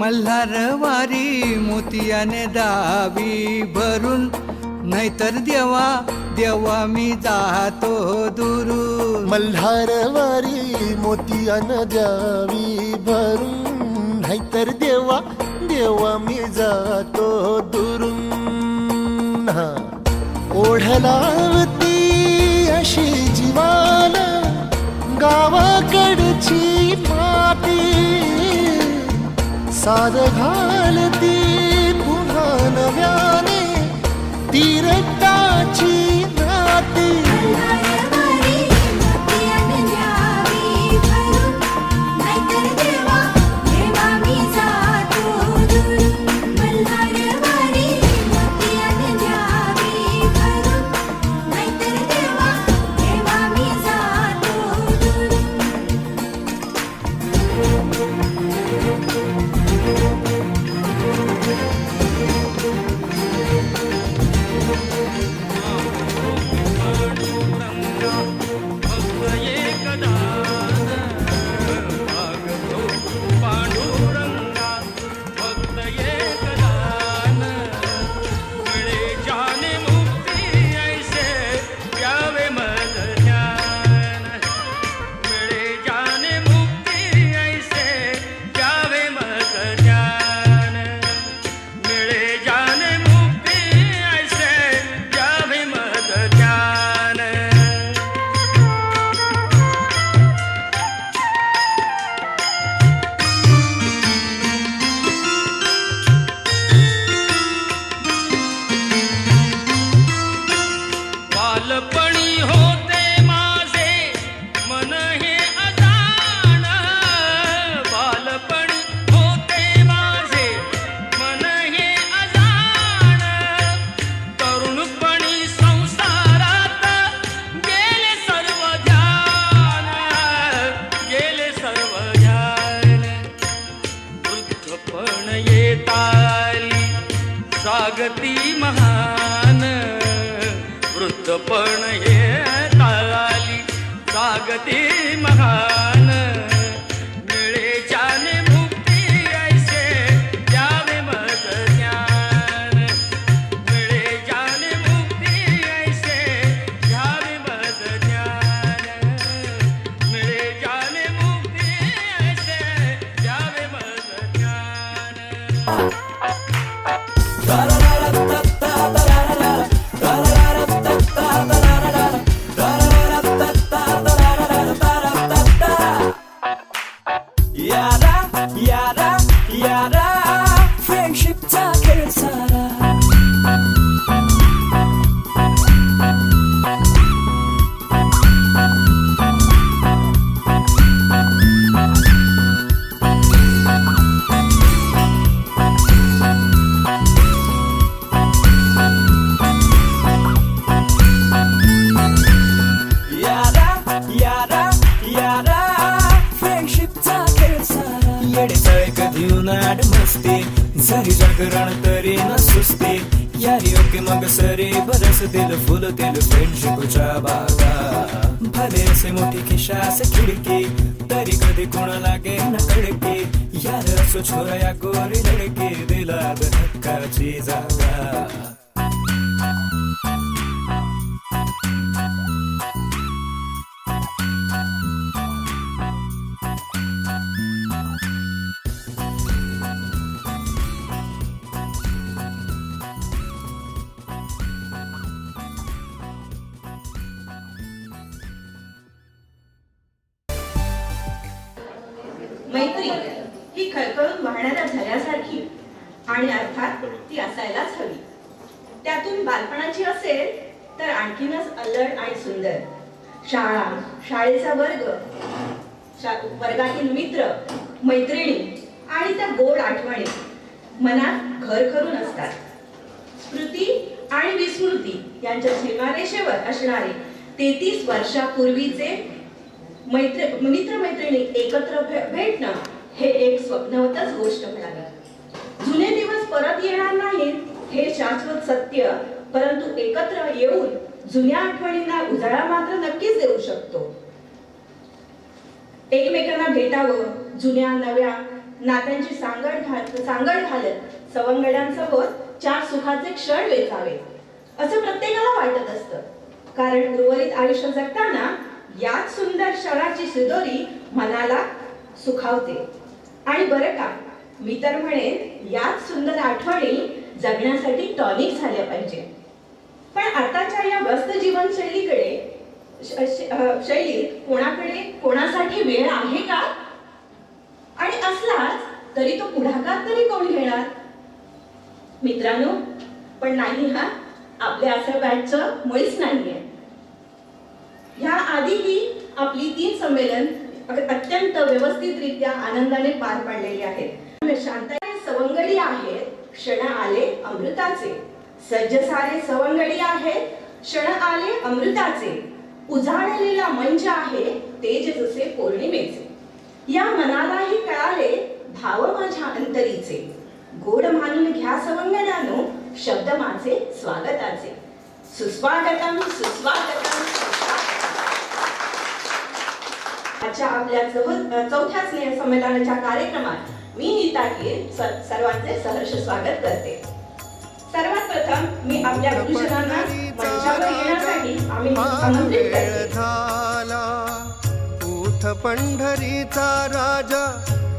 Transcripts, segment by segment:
मल्हारवारी मोतियाने दावी भरून, नाहीतर देवा देवा मी जातो दुरून. मल्हारवारी मोतियाने द्यावी भरून, नाहीतर देवा देवा मी जातो दुरून. ओढलावती अशी जीवान गावाकडची माती, साद घालती पुन्हा नव्याने तीरटाची नाती. जागती महान वृद्धपण येत आली, जागती महान. मिळे ज्याने मुक्ती ऐसे द्यावे मज ज्ञान, मिळे ज्याने मुक्ती ऐसे द्यावे मज ज्ञान, मिळे ज्याने मुक्ती ऐसे द्यावे मज ज्ञान. फ्रेंडशिपचा खेळ सारा. कधी उन्हाळ मस्ती झाली जागरण तरी न सुस्ती. यारी ओके मग सरी बरस दिल फुल दिल फ्रेंडशिपच्या बागा. भले असे मोठी खिशा असे खिडकी तरी कधी कोण लागे न कडकी. यार असो छोरा या गोरी लडकी दिलात हक्काची जागा. मैत्री ही खळखळून वाहणाऱ्या झऱ्यासारखी आणि अर्थात ती असायलाच हवी. त्यातून बालपणाची असेल तर आणखीनच अल्लड आणि सुंदर. शाळा, शाळेचा वर्ग, वर्गातील मित्र, मैत्रिणी आणि त्या गोड आठवणी मनात घर करून असतात. स्मृती आणि विस्मृती यांच्या सीमारेषेवर असणारे 33 वर्षापूर्वीचे मित्रमैत्रिणी एकत्र भेटणं हे एक स्वप्नवतच गोष्ट म्हणावी. जुने दिवस परत येणार नाहीत हे शाश्वत सत्य, परंतु एकत्र येऊन जुन्या आठवणींना उजाळा मात्र नक्कीच देऊ शकतो. एकमेकांना भेटावं, जुन्या नव्या नात्यांची सांगड घालत सवंगड्यांसोबत 4 सुखाचे क्षण वेचावे असं प्रत्येकाला वाटत असतं. कारण उर्वरित आयुष्य जगताना याच सुंदर क्षणाची सुदोरी मनाला सुखावते. आणि बरं का, मी तर म्हणेन याच सुंदर आठवणी जगण्यासाठी टॉनिक झाल्या पाहिजे. पण आताच्या या व्यस्त जीवनशैलीकडे शैलीत कोणासाठी वेळ आहे का? आणि असलाच तरी तो पुढाकार तरी कोण घेणार? मित्रांनो, पण नाही हा, आपल्या असं बॅचचं मुळीच नाहीये. ह्या आधीही आपली 3 संमेलन अत्यंत व्यवस्थितरित्या आनंदाने पार पाडलेली आहेत. शांताने सवंगडी आहेत, क्षण आले अमृताचे. सज्ज सारे सवंगडी आहेत, क्षण आले अमृताचे. उजाडलेला मंच आहे, तेज जसे पौर्णिमेचे. या मनालाही कळाले भाव माझ्या अंतरीचे. गोड मानून घ्या सवंगड्यानो, शब्द माझे स्वागताचे. सुस्वागतम सुस्वागतम सुस्वागतम. आजच्या आपल्या 4थ्या स्नेहसंमेलनाच्या कार्यक्रमात मी नीता कीर सर्वांचे सहर्ष स्वागत करते. सर्वात प्रथम मी आपल्या गुरुजनांना मंचावर येण्यासाठी आमंत्रित करते. झाला उठ पंढरीचा राजा,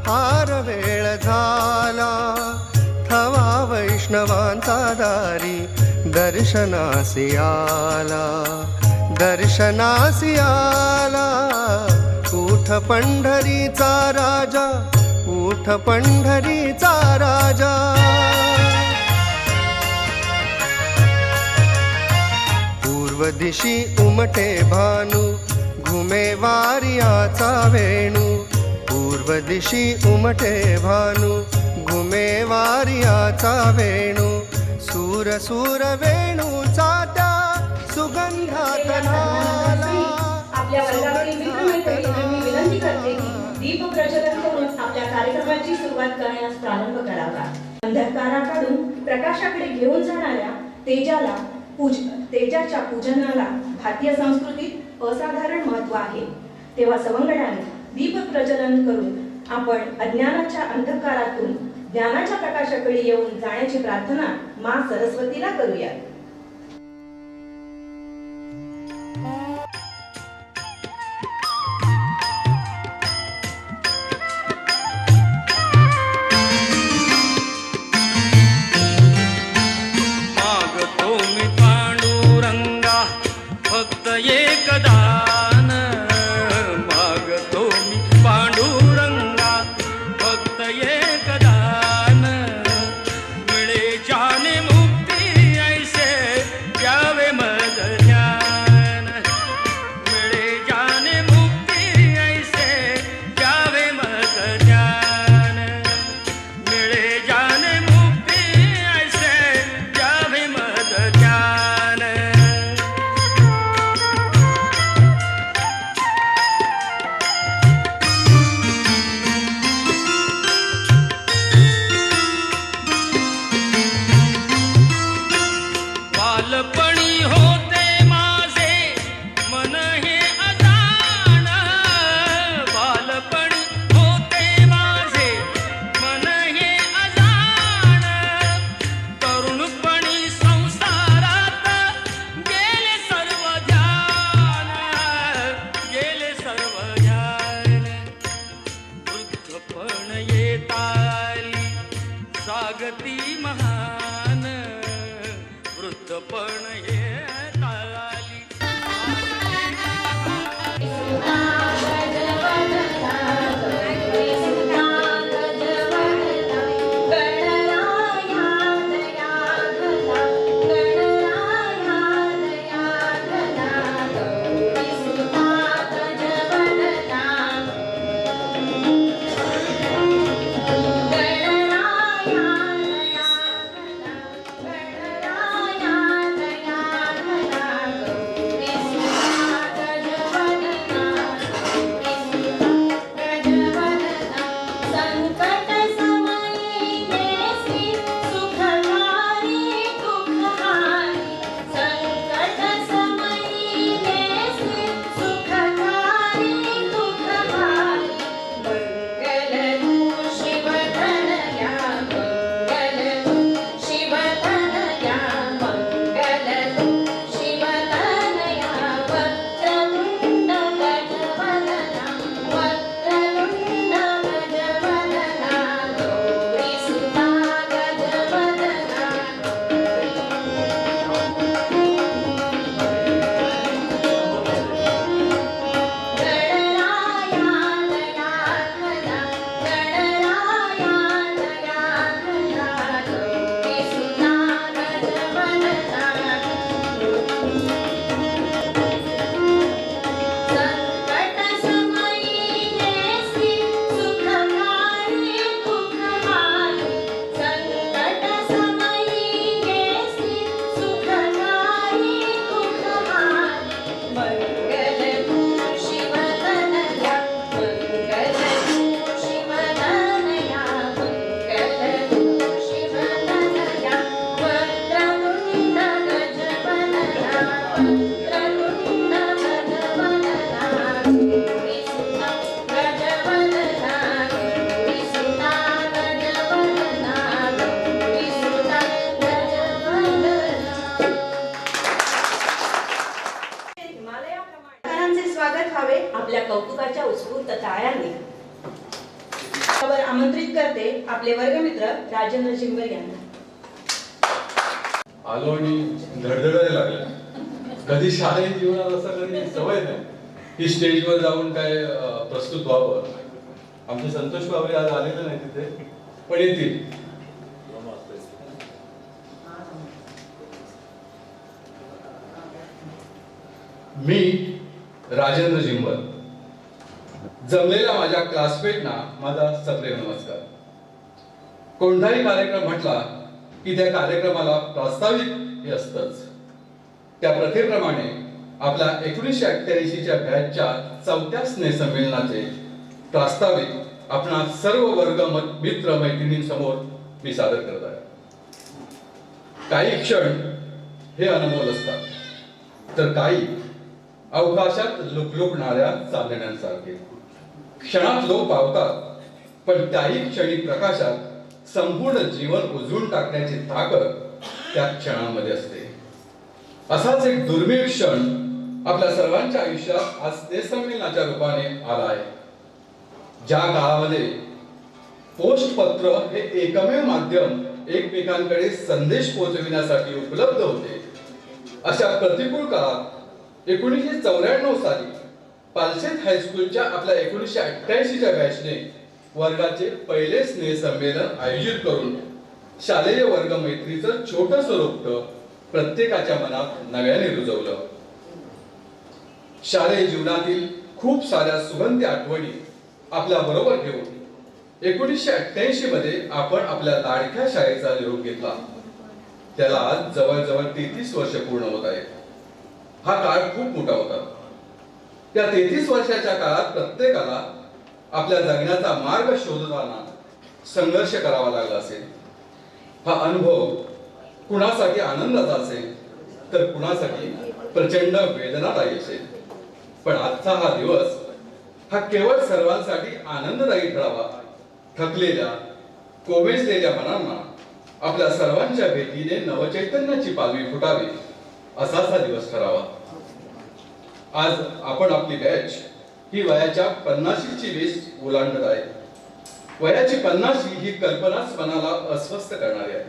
हार वेळ झाला. थवा वैष्णवांचा दारी, दर्शनासी आला, दर्शनासी आला. उठ पंढरीचा राजा, उठ पंढरीचा राजा. पूर्व दिशी उमटे भानू, घुमे वारियाचा वेणू. पूर्व दिशी उमटे भानू, घुमे वारियाचा वेणू. सूर सूर वेणूचा त्या सुगंधात न्हाला. आपल्या वर्गातील मित्रमैत्रिणींना मी विनंती करते की दीप प्रज्वलन करून आपल्या कार्यक्रमाची सुरुवात करण्यास प्रारंभ करावा. अंधकाराकडून प्रकाशाकडे घेऊन जाणाऱ्या तेजाच्या पूजनाला भारतीय संस्कृतीत असाधारण महत्त्व आहे. तेव्हा सवंगड्याने दीप प्रज्वलन करून आपण अज्ञानाच्या अंधकारातून ज्ञानाच्या प्रकाशाकडे येऊन जाण्याची प्रार्थना मां सरस्वतीला करूया. मागतो मी पांडुरंगा फक्त एक दान. मागतो मी पांडुरंगा फक्त एक दान. मिळे जाने मुक्ती ऐसे द्यावे मज ध्यान. मिळे जाने मुक्ती ऐसे द्यावे मज ध्यान. मिळे जाने मुक्ती ऐसे द्यावे मज ध्यान. स्वागत व्हावे आपल्या कौतुकाच्या उत्स्फूर्त टाळ्यांनी. त्यावर आमंत्रित करते आपले वर्गमित्र राजेंद्र जिंगर यांना. आलो आणि धडधडायला लागलं. कधी शालेय जीवनात असं कधी सवय नाही की स्टेजवर जाऊन काय प्रस्तुत व्हावं. आमचे संतोष बाबरे आज आलेले नाही तिथे, पण येतील. मी राजेंद्र जिंवर. जमलेल्या माझ्या क्लासमेटना माझा सप्रेम नमस्कार. कोणताही कार्यक्रम म्हटला की त्या कार्यक्रमाला प्रास्ताविक हे असतंच. त्या प्रथेप्रमाणे आपल्या 1988च्या बॅचच्या 4थ्या स्नेहसंमेलनाचे प्रास्ताविक आपणा सर्व वर्ग मित्र मैत्रिणींसमोर मी सादर करत आहे. काही क्षण हे अनमोल असतात, तर काही अवकाशात लुकलुकणाऱ्या चांदण्यांसारखे. क्षणात लोक पावतात, पण त्याही क्षणी प्रकाशात संपूर्ण जीवन उजळून टाकण्याची ताकद त्या क्षणांमध्ये असते. असाच एक दुर्मिळ क्षण आपल्या सर्वांच्या आयुष्यात आज स्नेहसंमेलनाच्या रूपाने आला आहे. ज्या काळामध्ये पोस्ट पत्र हे एकमेव माध्यम एकमेकांकडे संदेश पोहोचविण्यासाठी उपलब्ध होते, अशा प्रतिकूल काळात 1994 साली पालसेत हायस्कूलच्या आपल्या 1988च्या बॅचने वर्गाचे पहिले स्नेहसंमेलन आयोजित करून शालेय वर्ग मैत्रीचं छोटंसं रोपटं प्रत्येकाच्या मनात नव्याने रुजवलं. शालेय जीवनातील खूप साऱ्या सुगंधी आठवणी आपल्या बरोबर घेऊन 1988 मध्ये आपण आपल्या लाडक्या शाळेचा निरोप घेतला. त्याला आज जवळजवळ 33 वर्ष पूर्ण होत आहेत. हा काळ खूप मोठा होता. त्या 33 वर्षाच्या काळात प्रत्येकाला आपल्या जगण्याचा मार्ग शोधताना संघर्ष करावा लागला असेल. हा अनुभव कुणासाठी आनंदाचा असेल, तर कुणासाठी प्रचंड वेदनादायी असेल. पण आजचा हा दिवस हा केवळ सर्वांसाठी आनंददायी ठरावा. थकलेल्या कोमेजलेल्या मनांना आपल्या सर्वांच्या भेटीने नवचैतन्याची पालवी फुटावी, असाच हा दिवस ठरावा. आज आपण आपली बॅच ही वयाच्या 50ची वेस ओलांडत आहे. वयाची 50 ही कल्पनाच मनाला अस्वस्थ करणारी आहे.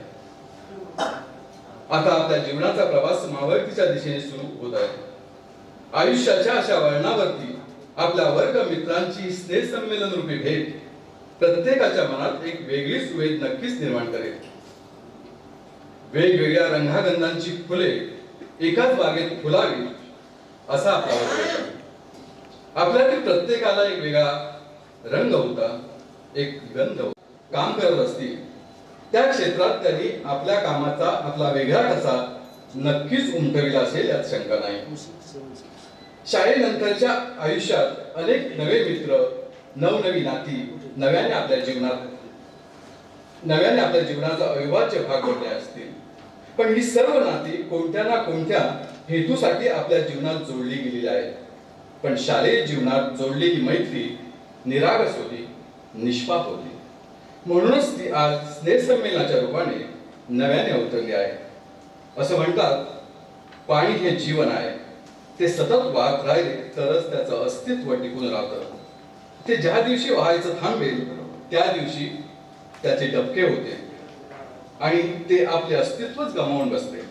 आता आपल्या जीवनाचा प्रवास मावळतीच्या दिशेने सुरू होत आहे. आयुष्याच्या अशा वळणावरती आपल्या वर्ग मित्रांची स्नेहसंमेलन रूपी भेट प्रत्येकाच्या मनात एक वेगळीच उमेद नक्कीच निर्माण करेल. वेगवेगळ्या रंगागंधांची फुले एकाच बागेत फुलावी असा आपला होता. आपल्यातील प्रत्येकाला एक वेगळा रंग होता, एक गंध होता. काम करत असतील त्या क्षेत्रात त्यांनी आपल्या कामाचा आपला वेगळा ठसा नक्कीच उमटविला असेल, यात शंका नाही. शाळेनंतरच्या आयुष्यात अनेक नवे मित्र, नवनवी नाती नव्याने आपल्या जीवनाचा अविभाज्य भाग बनले असतील. पण ही सर्व नाती कोणत्या ना कोणत्या हेतूसाठी आपल्या जीवनात जोडली गेलेली आहेत. पण शालेय जीवनात जोडलेली मैत्री निरागस होती, निष्पाप होती. म्हणूनच ती आज स्नेहसंमेलनाच्या रूपाने नव्याने अवतरली आहे. असं म्हणतात, पाणी हे जीवन आहे. ते सतत वाहत राहिले तरच त्याचं अस्तित्व टिकून राहतं. ते ज्या दिवशी वाहायचं थांबेल त्या दिवशी त्याचे डबके होते आणि ते आपले अस्तित्वच गमावून बसते.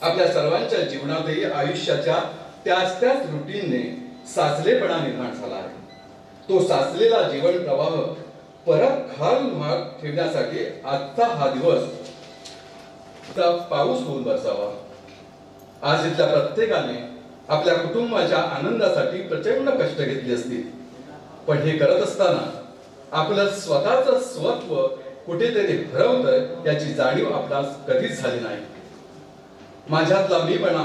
आपल्या सर्वांच्या जीवनातही आयुष्याच्या त्याच रुटीनने साचलेपणा निर्माण झाला आहे. तो साचलेला जीवन प्रवाह परत खाल ठेवण्यासाठी आजचा हा दिवस पाऊस होऊन बसावा. आज इथल्या प्रत्येकाने आपल्या कुटुंबाच्या आनंदासाठी प्रचंड कष्ट घेतले असतील. पण हे करत असताना आपलं स्वतःचं स्वत्व कुठेतरी हरवतं याची जाणीव आपणास कधीच झाली नाही. माझ्यातला मीपणा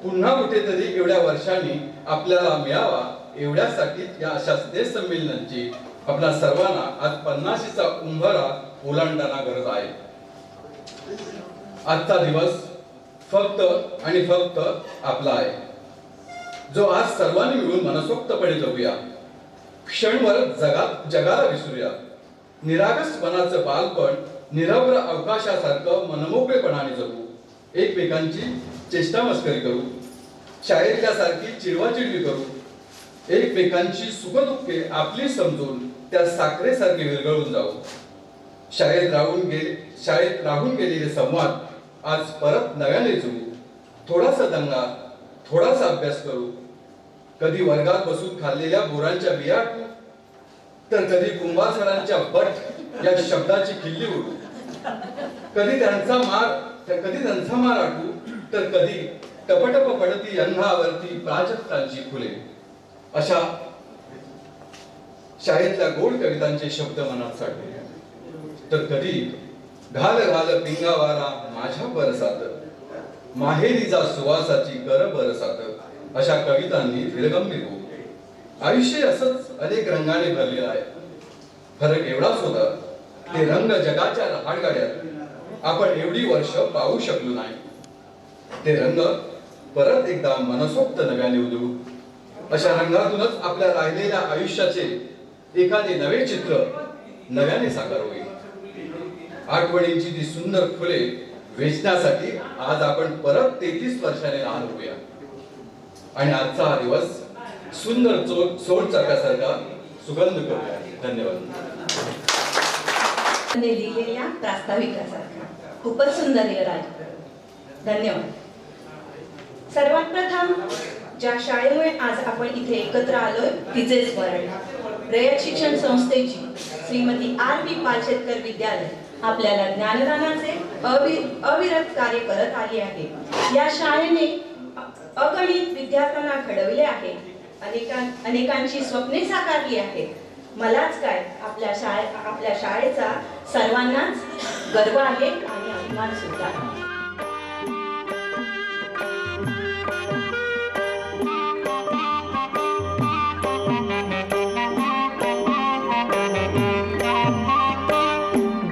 पुन्हा कुठेतरी एवढ्या वर्षांनी आपल्याला मिळावा एवढ्यासाठी या अशा स्नेहसंमेलनाची आपल्या सर्वांना आज 50चा उंबरा ओलांडताना गरज आहे. आजचा दिवस फक्त आणि फक्त आपला आहे, जो आज सर्वांनी मिळून मनसोक्तपणे जगूया. क्षणभर जगाला विसरूया. निरागस मनाचं बालपण निरभ्र अवकाशासारखं मनमोकळेपणाने जगू. एकमेकांची चेष्टा मस्करी करू. शाळेतल्या सारखी चिडवाचिडवी करू. एकमेकांची सुखदुःखे आपली समजून त्या साखरेसारखे विरघळून जाऊ. शाळेत राहून गेलेले संवाद आज परत नव्याने जगू. थोडासा दंगा, थोडासा अभ्यास करू. कधी वर्गात बसून खाल्लेल्या बोरांच्या बिया आठवू, तर कधी कुंभारसरांच्या बट या शब्दाची खिल्ली उडू. कधी त्यांचा मार आठवू, तर कधी टपटप पडती अंगावरती प्राजक्तांची फुले. अशा शाळेतल्या गोड कवितांचे शब्द मनात साठले. तर कधी घाल घाल पिंगावारा माझ्या बरसात, माहेरीचा सुवासाची कर बरसात अशा कवितांनी विरगंभीर होऊ. आयुष्य असंच अनेक रंगाने भरलेलं आहे. फरक एवढाच होता, ते रंग जगाच्या रहाटगाड्यात आपण एवढी वर्ष पाहू शकलो नाही. ते रंग परत एकदा मनसोक्त नव्याने उधळू. अशा रंगातूनच आपल्या राहिलेल्या आयुष्याचे एखादे नवे चित्र नव्याने साकार होईल. आठवणींची ती सुंदर फुले वेचण्यासाठी आज आपण परत 33 वर्षाने लहान होऊया. आणि आजचा हा दिवस सुंदर सोड चाकासारखा सुगंध करूया. धन्यवाद. लिहिलेल्या प्रास्ताविकासारखा खूपच सुंदर आहे राज. धन्यवाद. सर्वात प्रथम ज्या शाळेमुळे आज आपण इथे एकत्र आलोय तिचे स्मरण. रयत शिक्षण संस्थेची श्रीमती R.P. पालशेतकर विद्यालय आपल्याला ज्ञानदानाचे अविरत कार्य करत आली आहे. या शाळेने अगणित विद्यार्थ्यांना घडविले आहे. अनेकांची स्वप्ने साकारली आहेत. मलाच काय, आपल्या शाळेचा सर्वांनाच गर्व आहे आणि अभिमान सुद्धा.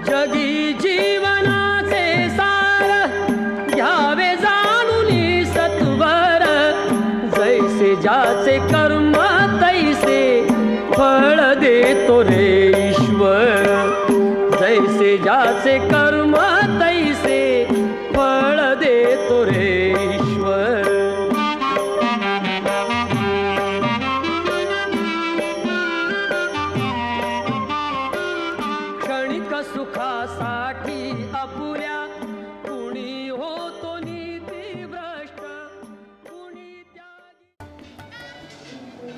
जगी जीवनाचे सार घ्यावे जाणून सत्वर, जैसे ज्याचे कर्म तैसे फळ देतो रे ईश्वर. जैसे ज्याचे कर्म तैसे फळ देतो रे ईश्वर. क्षणिक सुखासाठी अपुऱ्या कुणी होतो नीतिभ्रष्ट, कुणी त्यागी.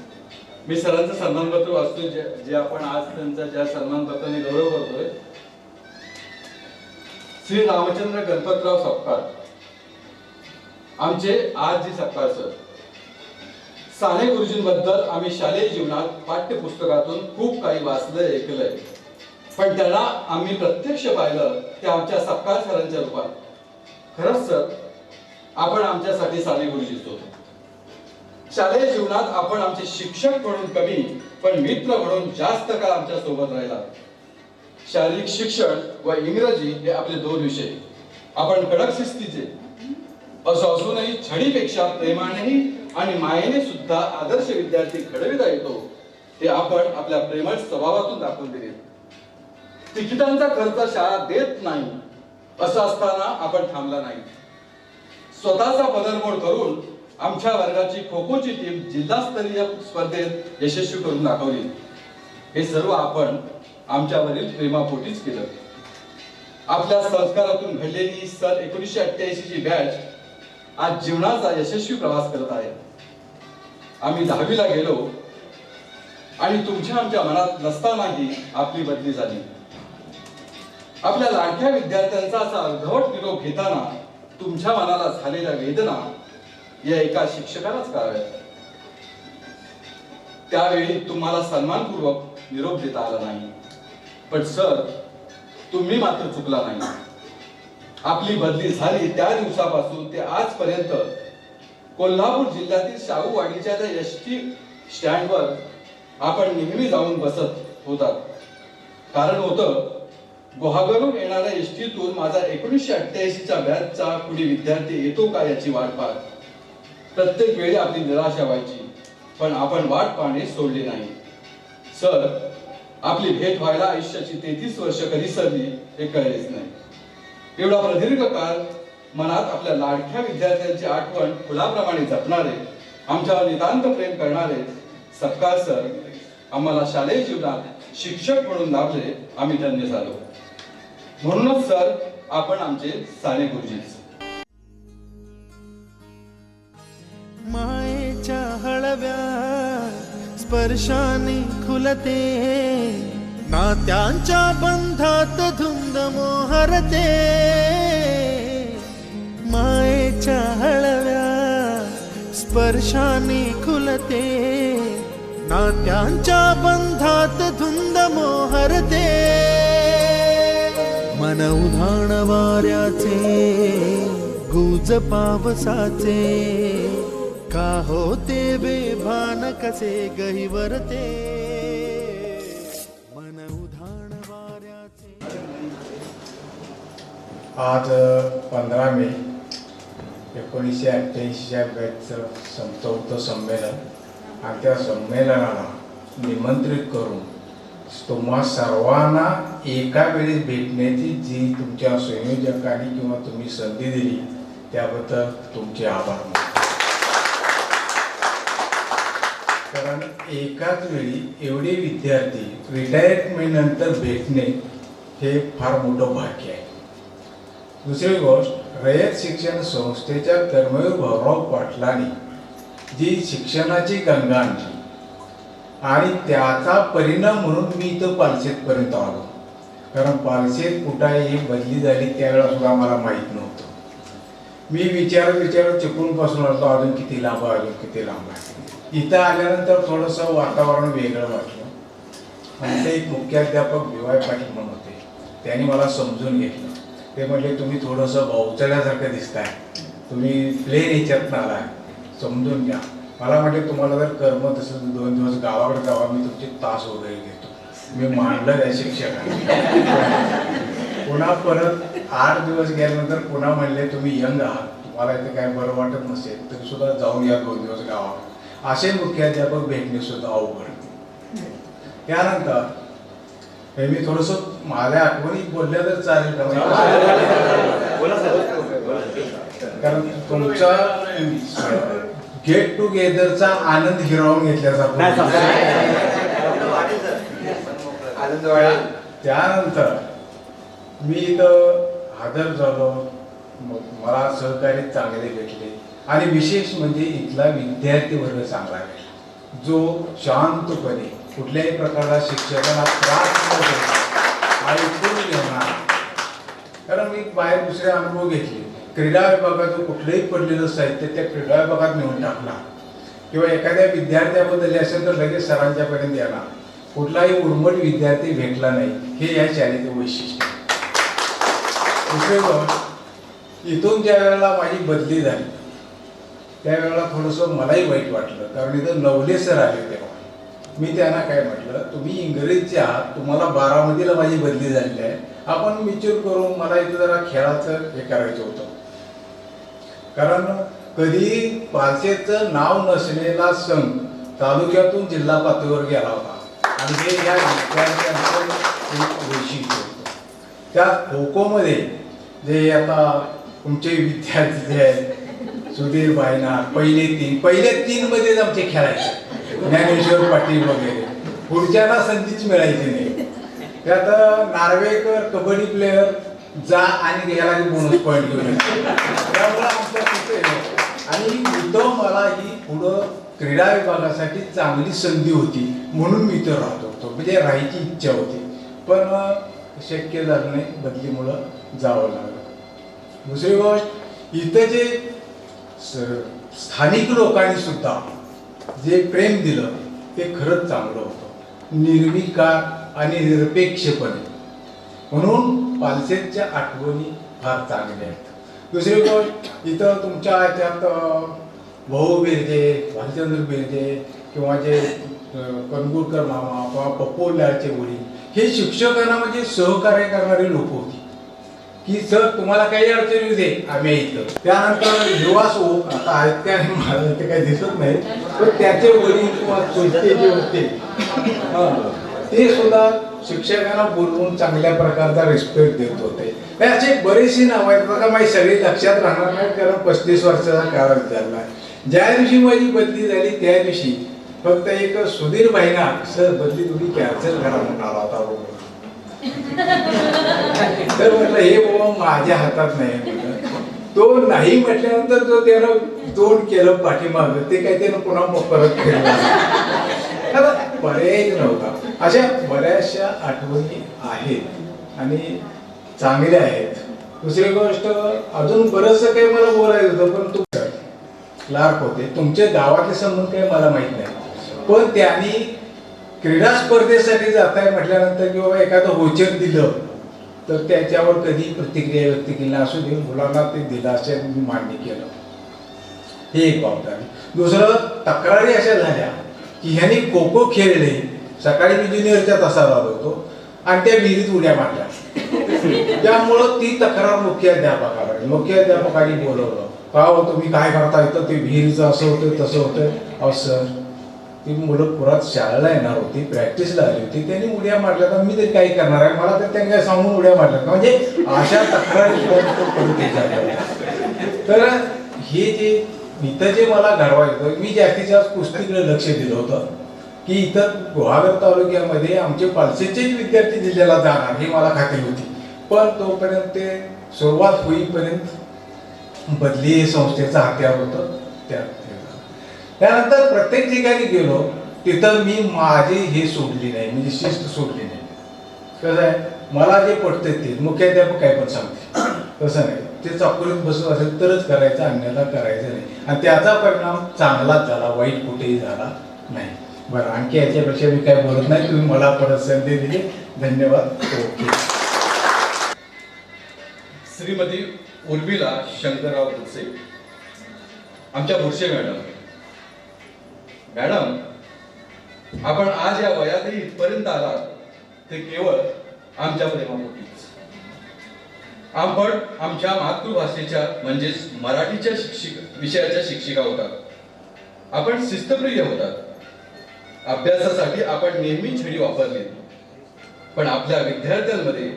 मी सरांचा सन्मानपत्र वाचतोय, जे आपण आज त्यांचा ज्या सन्मानपत्राने गौरव करतोय. श्री रामचंद्र गणपतराव सपकाळ आमचे आजी सपकाळ सर. साने गुरुजींबद्दल आम्ही शालेय जीवनात पाठ्यपुस्तकातून खूप काही वाचलंय, ऐकलंय, पण त्यांना आम्ही प्रत्यक्ष पाहिलं ते आमच्या सपकाळ सरांच्या रूपात. खरंच सर, आपण आमच्यासाठी साने गुरुजीच होतो. शालेय जीवनात आपण आमचे शिक्षक म्हणून कमी, पण मित्र म्हणून जास्त काळ आमच्या सोबत राहिला. शारीरिक शिक्षण व इंग्रजी हे आपले 2 विषय. आपण कडक शिस्तीचे असं असूनही छडीपेक्षा प्रेमानेही आणि मायेने सुद्धा आदर्श विद्यार्थी घडविता येतो, ते आपण आपल्या प्रेमळ स्वभावातून दाखवून दिले. तिकिटांचा खर्च शाळा देत नाही असं असताना आपण थांबला नाही. स्वतःचा पदरमोड करून आमच्या वर्गाची खो खोची टीम जिल्हास्तरीय स्पर्धेत यशस्वी करून दाखवली. हे सर्व आपण आमच्यावरील प्रेमापोटीच केलं. आपल्या संस्कारातून घडलेली सन 1988 ची बॅच आज जीवनाचा यशस्वी प्रवास करत आहे. आम्ही 10वीला गेलो आणि तुमच्या आमच्या मनात नसतानाही आपली बदली झाली. आपल्या लाडक्या विद्यार्थ्यांचा असा अर्धवट निरोप घेताना तुमच्या मनाला झालेल्या वेदना या एका शिक्षकालाच कळाव्यात. त्यावेळी तुम्हाला सन्मानपूर्वक निरोप देता आला नाही, पण सर तुम्ही मात्र चुकला नाही. आपली बदली झाली त्या दिवसापासून ते आजपर्यंत कोल्हापूर जिल्ह्यातील शाहूवाडीच्या त्या एसटी स्टँडवर आपण नेहमी जाऊन बसत होतात. कारण होतं, गुहागरून येणाऱ्या एसटीतून माझा 1988च्या बॅचचा कुणी विद्यार्थी येतो का याची वाट पाहत. प्रत्येक वेळी आपली निराशा व्हायची, पण आपण वाट पाहणे सोडले नाही. सर, आपली भेट व्हायला आयुष्याची 33 वर्ष कधी सरली हे कळलेच नाही. एवढा प्रदीर्घ काळ मनात आपल्या लाडक्या विद्यार्थ्यांची आठवण फुलाप्रमाणे जपणारे, आमच्यावर नितांत प्रेम करणारे सत्कार सर आम्हाला शालेय जीवनात शिक्षक म्हणून लाभले, आम्ही धन्य झालो. म्हणूनच सर आपण आमचे साने गुरुजीच. मायेच्या हळव्या स्पर्शाने खुलते, नात्यांच्या बंधात धुंद मोहरते. मायेच्या हळव्या स्पर्शाने खुलते, नात्यांच्या बंधात धुंद मोहरते. मन उधाण वाऱ्याचे गुज पावसाचे, का होते बेभान कसे गहिवरते. मन उधाण वाऱ्याचे. आज 15 मे 1988च्या बॅचचं 74 संमेलन आणि त्या संमेलनाला निमंत्रित करून तुम्हा सर्वांना एका वेळी भेटण्याची जी तुमच्या संयोजकांनी किंवा तुम्ही संधी दिली त्याबद्दल तुमचे आभार मानतो. कारण एकाच वेळी एवढे विद्यार्थी रिटायरमेंट नंतर भेटणे हे फार मोठं भाग्य आहे. दुसरी गोष्ट, रयत शिक्षण संस्थेच्या कर्मवीर भाऊराव पाटलांनी जी शिक्षणाची गंगा आणली आणि त्याचा परिणाम म्हणून मी इथं पालशेतपर्यंत आलो. कारण पालशेत कुठं आहे ही बदली झाली त्यावेळेला सुद्धा मला माहीत नव्हतं. मी विचारत चिकून बसून होतो अजून किती लांब आहे. इथं आल्यानंतर थोडंसं वातावरण वेगळं वाटलं. आणि ते एक मुख्याध्यापक BY पाटील म्हणून होते, त्यांनी मला समजून घेतलं. ते म्हटले तुम्ही थोडंसं भावचल्यासारखं दिसताय, तुम्ही प्लेन ह्याच्यातनं आलाय, समजून घ्या. मला म्हटले तुम्हाला जर कर्म तसं 2 दिवस गावाकडे जावा, मी तुमचे तास वगैरे घेतो. मी मांडलं त्या शिक्षकांनी. पुन्हा परत 8 दिवस गेल्यानंतर पुन्हा म्हणले तुम्ही यंग आहात, तुम्हाला इथे काय बरं वाटत नसेल तरी सुद्धा जाऊन या 2 दिवस गावाकडे. असे मुख्याध्यापक भेटणे सुद्धा अवघड. त्यानंतर मी थोडंसं माझ्या आठवणीत बोलल्या तर चालेल का? कारण तुमचा गेट टुगेदरचा आनंद हिरावून घेतल्याचा. त्यानंतर मी इथं हजर झालो, मला सहकारी चांगले भेटले आणि विशेष म्हणजे इथला विद्यार्थी वर्ग चांगला भेटला, जो शांतपणे कुठल्याही प्रकारचा शिक्षकांना त्रास न देता ऐकून घेणार. कारण मी बाहेर दुसरे अनुभव घेतले. क्रीडा विभागाचं कुठलंही पडलेलं साहित्य त्या क्रीडा विभागात नेऊन टाकला किंवा एखाद्या विद्यार्थ्याबद्दल असेल तर लगेच सरांच्यापर्यंत येणार. कुठलाही उर्मट विद्यार्थी भेटला नाही, हे या शाळेचं वैशिष्ट्य. दुसरे गोष्ट, इथून ज्या वेळेला माझी बदली झाली त्यावेळेला थोडंसं मलाही वाईट वाटलं. कारण इथं नवले सर आले तेव्हा मी त्यांना काय म्हटलं, तुम्ही इंग्रजीचे आहात, तुम्हाला 12मधीला माझी बदली झालेली आहे, आपण मिच्युअर करून मला इथं जरा खेळाचं हे करायचं होतं. कारण कधी पालशेचं नाव नसलेला संघ तालुक्यातून जिल्हा पातळीवर गेला होता आणि हे या विद्यार्थ्यांचं एक वैशिष्ट्य होतं. त्या खो खोमध्ये जे आता तुमचे विद्यार्थी जे आहेत सुधीर बायनार पहिले तीन मध्येच आमचे खेळायचे, ज्ञानेश्वर पाटील वगैरे. पुढच्याला संधीच मिळायची नाही. त्यात नार्वेकर कबड्डी प्लेअर जा आणि घ्यायला बोनस पॉईंट घेऊन त्यामुळे आमच्या तिथे आणि इथं मला ही पुढं क्रीडा विभागासाठी चांगली संधी होती म्हणून मी इथं राहत होतो. म्हणजे राहायची इच्छा होती पण शक्य झालं नाही, बदलीमुळं जावं लागलं. दुसरी गोष्ट, इथं जे स्थानिक लोकांनी सुद्धा जे प्रेम दिलं ते खरंच चांगलं होतं, निर्विकार आणि निरपेक्षपणे. म्हणून पालशेतच्या आठवणी फार चांगल्या आहेत. दुसरी गोष्ट, इथं तुमच्या ह्याच्यात भाऊ बिरजे, भालचंद्र बिरजे किंवा जे कनगुरकर मामा किंवा पप्पूलालचे वडील हे शिक्षकांना म्हणजे सहकार्य करणारे लोक होती की सर तुम्हाला काही अडचण येऊ दे आम्ही ऐकतो. त्यानंतर युवा आता आहेत त्या मला ते काही दिसत नाही पण त्याचे वडील किंवा चुलते जे होते ते सुद्धा शिक्षकांना बोलवून चांगल्या प्रकारचा रिस्पेक्ट देत होते. असे बरेचसे नाव आहेत बघा, माझी सगळी लक्षात राहणार नाही कारण 35 वर्षाचा काळ झाला. ज्या दिवशी माझी बदली झाली त्या दिवशी फक्त एक सुधीर भाईना सर बदली थोडी कॅन्सल करा म्हणून आला होता बघ. तर म्हटलं हे बाबा माझ्या हातात नाही म्हटलं. तो नाही म्हटल्यानंतर जो त्यानं तोंड केलं पाठीमागं ते काय त्यानं पुन्हा मग परत केलं. आता पर्यायच नव्हता. अशा बऱ्याचशा आठवणी आहेत आणि चांगल्या आहेत. दुसरी गोष्ट अजून बरंचसं काही मला बोलायचं होतं, पण तू क्लार्क होते, तुमच्या गावातले संबंध काही मला माहित नाही, पण त्यांनी क्रीडा स्पर्धेसाठी जाताय म्हटल्यानंतर किंवा एखादं व्हाउचर दिलं तर त्याच्यावर कधी प्रतिक्रिया व्यक्त केली असू दे, मुलांना ते दिलं असे मी मान्य केलं. हे एक बाब झाली. दुसरं तक्रारी अशा झाल्या की ह्यांनी खो खो खेळले, सकाळी मी ज्युनियरच्या तासाला होतो आणि त्या विहिरीत उड्या मारल्या. त्यामुळं ती तक्रार मुख्याध्यापकांनी बोलवलं. का हो तुम्ही काय करता इथं, ते विहिरीचं असं होतं तसं होतं. अहो सर, ती मुलं पुरात शाळेला येणार होती, प्रॅक्टिसला आली होती, त्यांनी उड्या मारल्या तर मी तरी काही करणार आहे, मला तर त्यांनी काय सांगून उड्या मारल्या. म्हणजे अशा तक्रारी तर हे जे इथं जे मला घडवायचं, मी जास्तीत जास्त कुस्तीकडे लक्ष दिलं होतं की इथं गुहागर तालुक्यामध्ये आमचे पालसेचेच विद्यार्थी जिल्ह्याला जाणार ही मला खात्री होती. पण तोपर्यंत ते सुरुवात होईपर्यंत बदली संस्थेचं हत्यार होतं. त्यानंतर प्रत्येक ठिकाणी गेलो तिथं मी माझी हे सोडली नाही, म्हणजे शिस्त सोडली नाही. कसं आहे, मला जे पडते ते मुख्याध्यापक काय पण सांगते तसं नाही, ते चाकोरीत बसत असेल तरच करायचं, अन्यथा करायचं नाही. आणि त्याचा परिणाम चांगलाच झाला, वाईट कुठेही झाला नाही. बरं, आणखी याच्यापेक्षा मी काय बोलत नाही. तुम्ही मला परत संधी दिली, धन्यवाद. ओके. श्रीमती उर्मिला शंकरराव भुसे, आमच्या भुसे मॅडम. मॅडम, आपण आज या वयातही इथपर्यंत आलात ते केवळ आमच्या प्रेमापोटीच. आपण आमच्या मातृभाषेच्या म्हणजेच मराठीच्या विषयाच्या शिक्षिका होतात. आपण शिस्तप्रिय होतात. अभ्यासासाठी आपण नेहमी छडी वापरली, पण आपल्या विद्यार्थ्यांमध्ये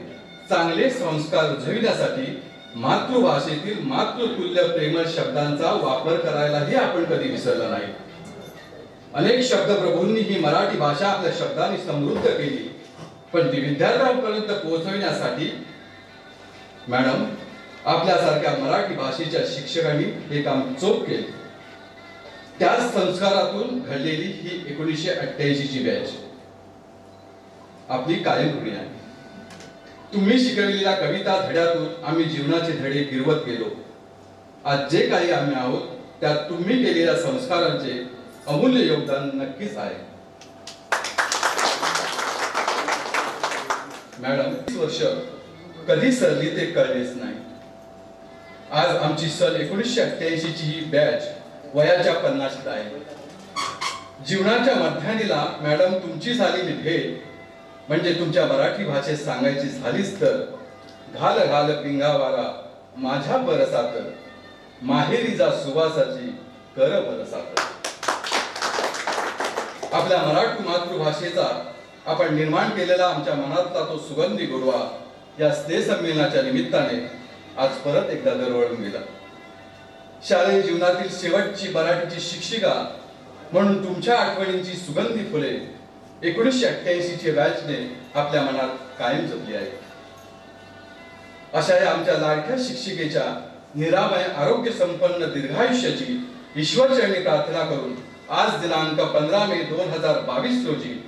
चांगले संस्कार रुजविण्यासाठी मातृभाषेतील मातृतुल्य प्रेमळ शब्दांचा वापर करायलाही आपण कधी विसरला नाही. अनेक शब्दप्रभूंनी ही मराठी भाषा आपल्या शब्दांनी समृद्ध केली, पण ती विद्यार्थ्यांपर्यंत पोहोचविण्यासाठी मॅडम आपल्यासारख्या मराठी भाषेच्या शिक्षकांनी हे काम चोख केले. त्याच संस्कारातून घडलेली ही 1988 ची बॅच आपली कायम ऋणी आहे. तुम्ही शिकवलेल्या कविता धड्यातून आम्ही जीवनाचे धडे गिरवत गेलो. आज जे काही आम्ही आहोत त्यात तुम्ही केलेल्या संस्कारांचे अमूल्य योगदान नक्कीच आहे. मॅडम, 20 वर्ष कधी सरली ते कळलेच नाही. आज आमची सन 1988 ची ही बॅच वयाच्या 50शीत आहे. जीवनाच्या मध्यानीला मॅडम तुमची झालेली भेट म्हणजे तुमच्या मराठी भाषेत सांगायची झालीच तर घाल घाल पिंगावारा माझ्या बरसात, माहेरी जा सुवासाची कर बरसात. आपल्या मराठी मातृभाषेचा आपण निर्माण केलेला आमच्या मनातला तो सुगंधी गोडवा या स्नेह संमेलनाच्या निमित्ताने आज परत एकदा दरवळून गेला. शालेय जीवनातील शेवटची मराठीची शिक्षिका म्हणून तुमच्या आठवणींची सुगंधी फुले 1988 च्या बॅचने आपल्या मनात कायम जपली आहे. अशा या आमच्या लाडक्या शिक्षिकेच्या निरामय आरोग्य संपन्न दीर्घायुष्याची ईश्वरचरणी प्रार्थना करून आज दिनांक 15 मे 2022 रोजी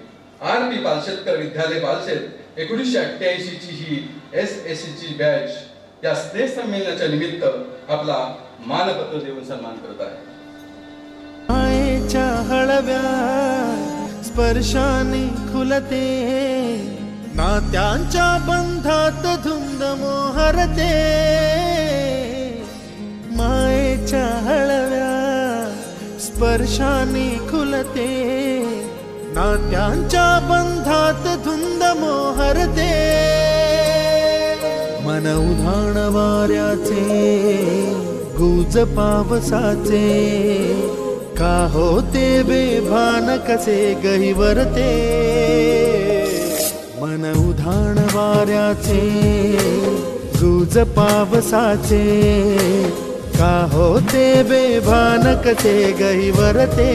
RP पालशेतकर विद्यालय पालशेत 1988 ची ही SSC ची बॅच या स्नेह संमेलनाच्या निमित्त आपला मानपत्र देऊन सन्मान करत आहे. मायेच्या हळव्या स्पर्शाने खुलते, नात्यांच्या बंधात धुंद मोहरते. मायेच्या हळव्या स्पर्शाने खुलते, नात्यांच्या बंधात धुंद मोहरते. मन उधाण वाऱ्याचे गुज पावसाचे, का होते बेभान कसे गहिवरते. मन उधाण वाऱ्याचे गुज पावसाचे, का होते बेभान कसे गहिवरते.